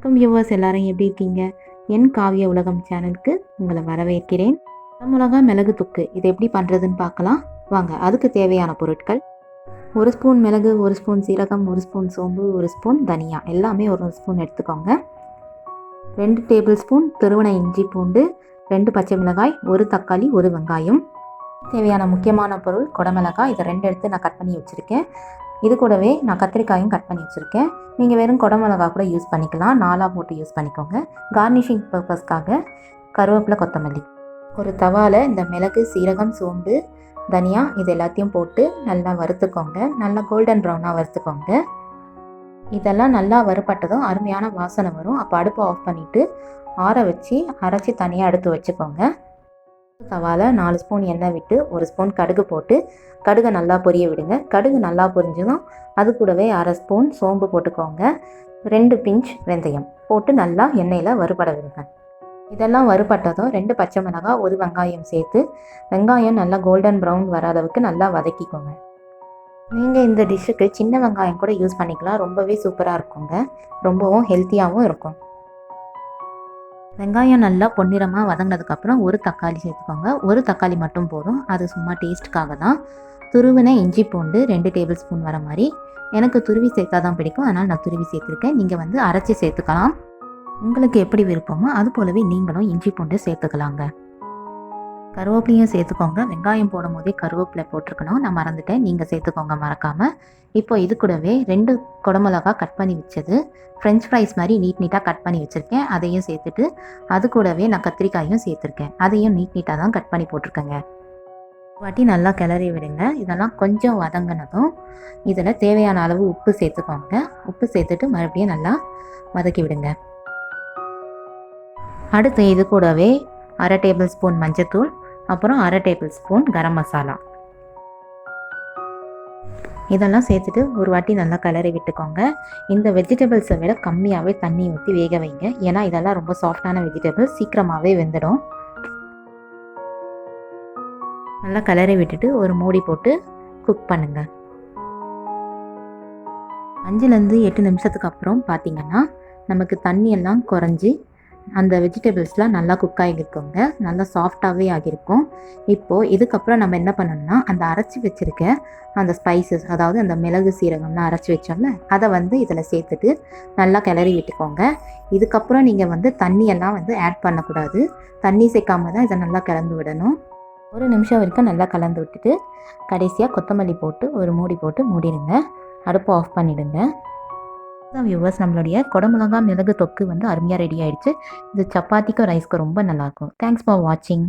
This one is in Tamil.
வணக்கம் வியூவர்ஸ், எல்லாரும் எப்படி இருக்கீங்க? என் காவிய உலகம் சேனலுக்கு உங்களை வரவேற்கிறேன். மிளகா மிளகு தொக்கு இது எப்படி பண்ணுறதுன்னு பார்க்கலாம் வாங்க. அதுக்கு தேவையான பொருட்கள்: 1 ஸ்பூன் மிளகு, 1 ஸ்பூன் சீரகம், 1 ஸ்பூன் சோம்பு, 1 ஸ்பூன் தனியா, எல்லாமே 1 ஸ்பூன் எடுத்துக்கோங்க. 2 டேபிள் ஸ்பூன் துருவன இஞ்சி பூண்டு, 2 பச்சை மிளகாய், 1 தக்காளி, 1 வெங்காயம். தேவையான முக்கியமான பொருள் குடமிளகாய். இதை 2 எடுத்து நான் கட் பண்ணி வச்சுருக்கேன். இது கூடவே நான் கத்திரிக்காயும் கட் பண்ணி வச்சுருக்கேன். நீங்கள் வெறும் குடமிளகா கூட யூஸ் பண்ணிக்கலாம், 4 போட்டு யூஸ் பண்ணிக்கோங்க. கார்னிஷிங் பர்பஸ்க்காக கருவேப்பிலை, கொத்தமல்லி. ஒரு தவாவில் இந்த மிளகு, சீரகம், சோம்பு, தனியா இது எல்லாத்தையும் போட்டு நல்லா வறுத்துக்கோங்க. நல்லா கோல்டன் ப்ரௌனாக வறுத்துக்கோங்க. இதெல்லாம் நல்லா வறுப்பட்டதும் அருமையான வாசனை வரும். அப்போ அடுப்பை ஆஃப் பண்ணிவிட்டு ஆற வச்சு அரைச்சி தனியாக எடுத்து வச்சுக்கோங்க. தவாவில் 4 ஸ்பூன் எண்ணெய் விட்டு 1 ஸ்பூன் கடுகு போட்டு கடுகை நல்லா பொரிய விடுங்க. கடுகு நல்லா பொரிஞ்சதும் அது கூடவே 1/2 ஸ்பூன் சோம்பு போட்டுக்கோங்க. 2 பிஞ்ச் வெந்தயம் போட்டு நல்லா எண்ணெயில் வறுபட விடுங்க. இதெல்லாம் வறுபட்டதும் 2 பச்சை மிளகாய், 1 வெங்காயம் சேர்த்து வெங்காயம் நல்லா கோல்டன் ப்ரௌன் வர அளவுக்கு நல்லா வதக்கிக்கோங்க. நீங்கள் இந்த டிஷ்ஷுக்கு சின்ன வெங்காயம் கூட யூஸ் பண்ணிக்கலாம், ரொம்பவே சூப்பராக இருக்குங்க, ரொம்பவும் ஹெல்த்தியாகவும் இருக்கும். வெங்காயம் நல்லா பொன்னிறமாக வதங்கினதுக்கப்புறம் 1 தக்காளி சேர்த்துக்கோங்க. 1 தக்காளி மட்டும் போதும், அது சும்மா டேஸ்ட்டுக்காக தான். துருவின இஞ்சி பூண்டு 2 டேபிள் ஸ்பூன் வர மாதிரி. எனக்கு துருவி சேர்த்தா தான் பிடிக்கும், அதனால் நான் துருவி சேர்த்துருக்கேன். நீங்கள் அரைச்சி சேர்த்துக்கலாம், உங்களுக்கு எப்படி விருப்பமோ அது போலவே நீங்களும் இஞ்சி பூண்டு சேர்த்துக்கலாங்க. கருவேப்பிலையும் சேர்த்துக்கோங்க. வெங்காயம் போடும் போதே கருவேப்பிலை போட்டிருக்கணும், நான் மறந்துட்டேன், நீங்கள் சேர்த்துக்கோங்க மறக்காமல். இப்போ இது கூடவே 2 குடமிளகா கட் பண்ணி வச்சது, ஃப்ரெஞ்ச் ஃப்ரைஸ் மாதிரி நீட்டாக கட் பண்ணி வச்சுருக்கேன், அதையும் சேர்த்துட்டு அது கூடவே நான் கத்திரிக்காயும் சேர்த்துருக்கேன், அதையும் நீட்டாக தான் கட் பண்ணி போட்டிருக்கேங்க. வாட்டி நல்லா கிளறி விடுங்க. இதெல்லாம் கொஞ்சம் வதங்கினதும் இதில் தேவையான அளவு உப்பு சேர்த்துக்கோங்க. உப்பு சேர்த்துட்டு மறுபடியும் நல்லா வதக்கி விடுங்க. அடுத்து இது கூடவே 1/2 டேபிள் ஸ்பூன் மஞ்சத்தூள், அப்புறம் 1/2 டேபிள் ஸ்பூன் கரம் மசாலா, இதெல்லாம் சேர்த்துட்டு ஒரு வாட்டி நல்லா கிளறி விட்டுக்கோங்க. இந்த வெஜிடபிள்ஸை விட கம்மியாகவே தண்ணி ஊற்றி வேக வைங்க, ஏன்னா இதெல்லாம் ரொம்ப சாஃப்டான வெஜிடபிள்ஸ், சீக்கிரமாகவே வெந்துடும். நல்லா கிளறி விட்டுட்டு ஒரு மூடி போட்டு குக் பண்ணுங்கள். 5லேருந்து 8 நிமிஷத்துக்கு அப்புறம் பார்த்திங்கன்னா நமக்கு தண்ணியெல்லாம் குறைஞ்சி அந்த வெஜிடபிள்ஸ்லாம் நல்லா குக் ஆகியிருக்குங்க, நல்லா சாஃப்டாகவே ஆகியிருக்கும். இப்போது இதுக்கப்புறம் நம்ம என்ன பண்ணணும்னா அந்த அரைச்சி வச்சுருக்க அந்த ஸ்பைசஸ், அதாவது அந்த மிளகு சீரகம்லாம் அரைச்சி வச்சோம்ல, அதை இதில் சேர்த்துட்டு நல்லா கிளறி விட்டுக்கோங்க. இதுக்கப்புறம் நீங்கள் தண்ணியெல்லாம் ஆட் பண்ணக்கூடாது, தண்ணி சேர்க்காம தான் இதை நல்லா கலந்து விடணும். 1 நிமிஷம் வரைக்கும் நல்லா கலந்து விட்டுட்டு கடைசியாக கொத்தமல்லி போட்டு ஒரு மூடி போட்டு மூடிடுங்க. அடுப்பை ஆஃப் பண்ணிவிடுங்க. வியூவர்ஸ், நம்மளுடைய குடமிளகா மிளகு தொக்கு அருமையாக ரெடி ஆகிடுச்சு. இது சப்பாத்திக்கும் ரைஸ்க்கும் ரொம்ப நல்லாயிருக்கும். தேங்க்ஸ் ஃபார் வாட்சிங்.